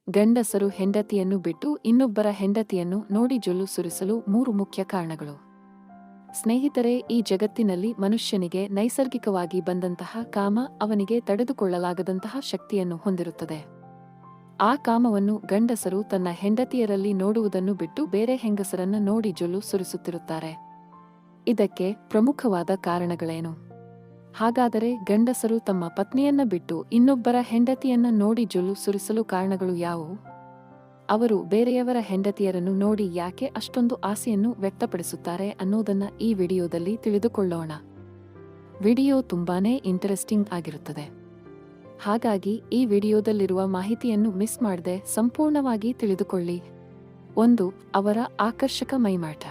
ಗಂಡಸರು ಹೆಂಡತಿಯನ್ನು ಬಿಟ್ಟು ಇನ್ನೊಬ್ಬರ ಹೆಂಡತಿಯನ್ನು ನೋಡಿ ಜೊಲ್ಲು ಸುರಿಸಲು 3 ಮುಖ್ಯ ಕಾರಣಗಳು. ಸ್ನೇಹಿತರೆ, ಈ ಜಗತ್ತಿನಲ್ಲಿ ಮನುಷ್ಯನಿಗೆ ನೈಸರ್ಗಿಕವಾಗಿ ಬಂದಂತಹ ಕಾಮ ಅವನಿಗೆ ತಡೆದುಕೊಳ್ಳಲಾಗದಂತಹ ಶಕ್ತಿಯನ್ನು ಹೊಂದಿರುತ್ತದೆ. ಆ ಕಾಮವನ್ನು ಗಂಡಸರು ತನ್ನ ಹೆಂಡತಿಯರಲ್ಲಿ ನೋಡುವುದನ್ನು ಬಿಟ್ಟು ಬೇರೆ ಹೆಂಗಸರನ್ನ ನೋಡಿ ಜೊಲ್ಲು ಸುರಿಸುತ್ತಿರುತ್ತಾರೆ. ಇದಕ್ಕೆ ಪ್ರಮುಖವಾದ ಕಾರಣಗಳೇನು? ಹಾಗಾದರೆ ಗಂಡಸರು ತಮ್ಮ ಪತ್ನಿಯನ್ನ ಬಿಟ್ಟು ಇನ್ನೊಬ್ಬರ ಹೆಂಡತಿಯನ್ನ ನೋಡಿ ಜೊಲ್ಲು ಸುರಿಸಲು ಕಾರಣಗಳು ಯಾವುವು? ಅವರು ಬೇರೆಯವರ ಹೆಂಡತಿಯರನ್ನು ನೋಡಿ ಯಾಕೆ ಅಷ್ಟೊಂದು ಆಸೆಯನ್ನು ವ್ಯಕ್ತಪಡಿಸುತ್ತಾರೆ ಅನ್ನೋದನ್ನ ಈ ವಿಡಿಯೋದಲ್ಲಿ ತಿಳಿದುಕೊಳ್ಳೋಣ. ವಿಡಿಯೋ ತುಂಬಾನೇ ಇಂಟರೆಸ್ಟಿಂಗ್ ಆಗಿರುತ್ತದೆ. ಹಾಗಾಗಿ ಈ ವಿಡಿಯೋದಲ್ಲಿರುವ ಮಾಹಿತಿಯನ್ನು ಮಿಸ್ ಮಾಡದೆ ಸಂಪೂರ್ಣವಾಗಿ ತಿಳಿದುಕೊಳ್ಳಿ. 1. ಅವರ ಆಕರ್ಷಕ ಮೈಮಾಟ.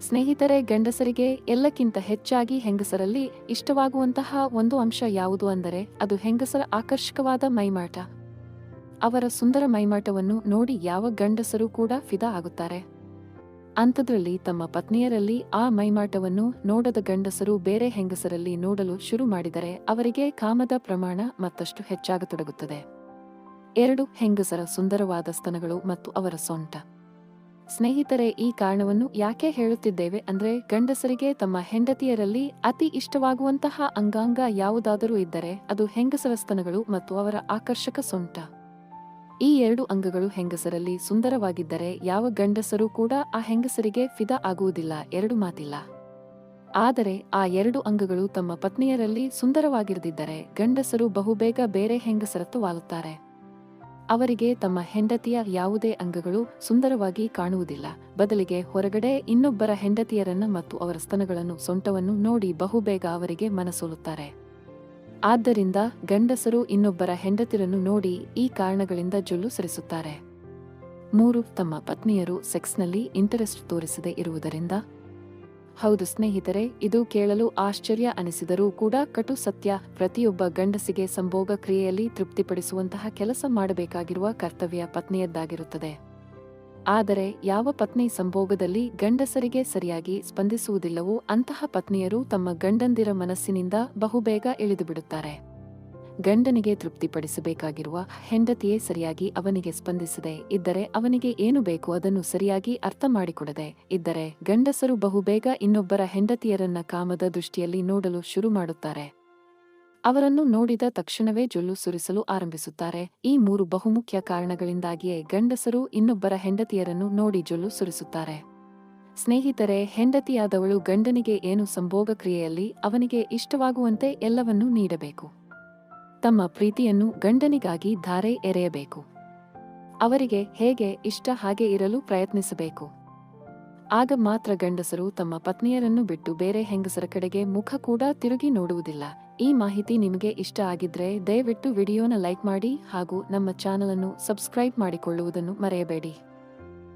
ಸ್ನೇಹಿತರೆ, ಗಂಡಸರಿಗೆ ಎಲ್ಲಕ್ಕಿಂತ ಹೆಚ್ಚಾಗಿ ಹೆಂಗಸರಲ್ಲಿ ಇಷ್ಟವಾಗುವಂತಹ ಒಂದು ಅಂಶ ಯಾವುದು ಅಂದರೆ ಅದು ಹೆಂಗಸರ ಆಕರ್ಷಕವಾದ ಮೈಮಾಟ. ಅವರ ಸುಂದರ ಮೈಮಾಟವನ್ನು ನೋಡಿ ಯಾವ ಗಂಡಸರು ಕೂಡ ಫಿದಾ ಆಗುತ್ತಾರೆ. ಅಂಥದ್ರಲ್ಲಿ ತಮ್ಮ ಪತ್ನಿಯರಲ್ಲಿ ಆ ಮೈಮಾಟವನ್ನು ನೋಡದ ಗಂಡಸರು ಬೇರೆ ಹೆಂಗಸರಲ್ಲಿ ನೋಡಲು ಶುರು ಮಾಡಿದರೆ ಅವರಿಗೆ ಕಾಮದ ಪ್ರಮಾಣ ಮತ್ತಷ್ಟು ಹೆಚ್ಚಾಗತೊಡಗುತ್ತದೆ. 2. ಹೆಂಗಸರ ಸುಂದರವಾದ ಸ್ತನಗಳು ಮತ್ತು ಅವರ ಸೊಂಟ. ಸ್ನೇಹಿತರೆ, ಈ ಕಾರಣವನ್ನು ಯಾಕೆ ಹೇಳುತ್ತಿದ್ದೇವೆ ಅಂದ್ರೆ ಗಂಡಸರಿಗೆ ತಮ್ಮ ಹೆಂಡತಿಯರಲ್ಲಿ ಅತಿ ಇಷ್ಟವಾಗುವಂತಹ ಅಂಗಾಂಗ ಯಾವುದಾದರೂ ಇದ್ದರೆ ಅದು ಹೆಂಗಸರ ಸ್ತನಗಳು ಮತ್ತು ಅವರ ಆಕರ್ಷಕ ಸೊಂಟ. ಈ 2 ಅಂಗಗಳು ಹೆಂಗಸರಲ್ಲಿ ಸುಂದರವಾಗಿದ್ದರೆ ಯಾವ ಗಂಡಸರೂ ಕೂಡ ಆ ಹೆಂಗಸರಿಗೆ ಫಿದಾ ಆಗುವುದಿಲ್ಲ, 2 ಮಾತಿಲ್ಲ. ಆದರೆ ಆ 2 ಅಂಗಗಳು ತಮ್ಮ ಪತ್ನಿಯರಲ್ಲಿ ಸುಂದರವಾಗಿರದಿದ್ದರೆ ಗಂಡಸರು ಬಹುಬೇಗ ಬೇರೆ ಹೆಂಗಸರತ್ತ ವಾಲುತ್ತಾರೆ. ಅವರಿಗೆ ತಮ್ಮ ಹೆಂಡತಿಯ ಯಾವುದೇ ಅಂಗಗಳು ಸುಂದರವಾಗಿ ಕಾಣುವುದಿಲ್ಲ. ಬದಲಿಗೆ ಹೊರಗಡೆ ಇನ್ನೊಬ್ಬರ ಹೆಂಡತಿಯರನ್ನ ಮತ್ತು ಅವರ ಸ್ತನಗಳನ್ನು, ಸೊಂಟವನ್ನು ನೋಡಿ ಬಹುಬೇಗ ಅವರಿಗೆ ಮನಸೋಲುತ್ತಾರೆ. ಆದ್ದರಿಂದ ಗಂಡಸರು ಇನ್ನೊಬ್ಬರ ಹೆಂಡತಿಯರನ್ನು ನೋಡಿ ಈ ಕಾರಣಗಳಿಂದ ಜೊಲ್ಲು ಸರಿಸುತ್ತಾರೆ. 3. ತಮ್ಮ ಪತ್ನಿಯರು ಸೆಕ್ಸ್ನಲ್ಲಿ ಇಂಟರೆಸ್ಟ್ ತೋರಿಸದೇ ಇರುವುದರಿಂದ. ಹೌದು ಸ್ನೇಹಿತರೆ, ಇದು ಕೇಳಲು ಆಶ್ಚರ್ಯ ಅನಿಸಿದರೂ ಕೂಡ ಕಟು ಸತ್ಯ. ಪ್ರತಿಯೊಬ್ಬ ಗಂಡಸಿಗೆ ಸಂಭೋಗ ಕ್ರಿಯೆಯಲ್ಲಿ ತೃಪ್ತಿಪಡಿಸುವಂತಹ ಕೆಲಸ ಮಾಡಬೇಕಾಗಿರುವ ಕರ್ತವ್ಯ ಪತ್ನಿಯದ್ದಾಗಿರುತ್ತದೆ. ಆದರೆ ಯಾವ ಪತ್ನಿ ಸಂಭೋಗದಲ್ಲಿ ಗಂಡಸರಿಗೆ ಸರಿಯಾಗಿ ಸ್ಪಂದಿಸುವುದಿಲ್ಲವೋ ಅಂತಹ ಪತ್ನಿಯರು ತಮ್ಮ ಗಂಡಂದಿರ ಮನಸ್ಸಿನಿಂದ ಬಹುಬೇಗ ಇಳಿದುಬಿಡುತ್ತಾರೆ. ಗಂಡನಿಗೆ ತೃಪ್ತಿಪಡಿಸಬೇಕಾಗಿರುವ ಹೆಂಡತಿಯೇ ಸರಿಯಾಗಿ ಅವನಿಗೆ ಸ್ಪಂದಿಸದೆ ಇದ್ದರೆ, ಅವನಿಗೆ ಏನು ಬೇಕು ಅದನ್ನು ಸರಿಯಾಗಿ ಅರ್ಥ ಮಾಡಿಕೊಡದೆ ಇದ್ದರೆ ಗಂಡಸರು ಬಹುಬೇಗ ಇನ್ನೊಬ್ಬರ ಹೆಂಡತಿಯರನ್ನ ಕಾಮದ ದೃಷ್ಟಿಯಲ್ಲಿ ನೋಡಲು ಶುರು ಮಾಡುತ್ತಾರೆ. ಅವರನ್ನು ನೋಡಿದ ತಕ್ಷಣವೇ ಜೊಲ್ಲು ಸುರಿಸಲು ಆರಂಭಿಸುತ್ತಾರೆ. ಈ 3 ಬಹುಮುಖ್ಯ ಕಾರಣಗಳಿಂದಾಗಿಯೇ ಗಂಡಸರು ಇನ್ನೊಬ್ಬರ ಹೆಂಡತಿಯರನ್ನು ನೋಡಿ ಜೊಲ್ಲು ಸುರಿಸುತ್ತಾರೆ. ಸ್ನೇಹಿತರೆ, ಹೆಂಡತಿಯಾದವಳು ಗಂಡನಿಗೆ ಏನು ಸಂಭೋಗ ಕ್ರಿಯೆಯಲ್ಲಿ ಅವನಿಗೆ ಇಷ್ಟವಾಗುವಂತೆ ಎಲ್ಲವನ್ನೂ ನೀಡಬೇಕು. ತಮ್ಮ ಪ್ರೀತಿಯನ್ನು ಗಂಡನಿಗಾಗಿ ಧಾರೆ ಎರೆಯಬೇಕು. ಅವರಿಗೆ ಹೇಗೆ ಇಷ್ಟ ಹಾಗೆ ಇರಲು ಪ್ರಯತ್ನಿಸಬೇಕು. ಆಗ ಮಾತ್ರ ಗಂಡಸರು ತಮ್ಮ ಪತ್ನಿಯರನ್ನು ಬಿಟ್ಟು ಬೇರೆ ಹೆಂಗಸರ ಕಡೆಗೆ ಮುಖ ಕೂಡ ತಿರುಗಿ ನೋಡುವುದಿಲ್ಲ. ಈ ಮಾಹಿತಿ ನಿಮಗೆ ಇಷ್ಟ ಆಗಿದ್ರೆ ದಯವಿಟ್ಟು ವಿಡಿಯೋನ ಲೈಕ್ ಮಾಡಿ ಹಾಗೂ ನಮ್ಮ ಚಾನಲ್ ಅನ್ನು ಸಬ್ಸ್ಕ್ರೈಬ್ ಮಾಡಿಕೊಳ್ಳುವುದನ್ನು ಮರೆಯಬೇಡಿ.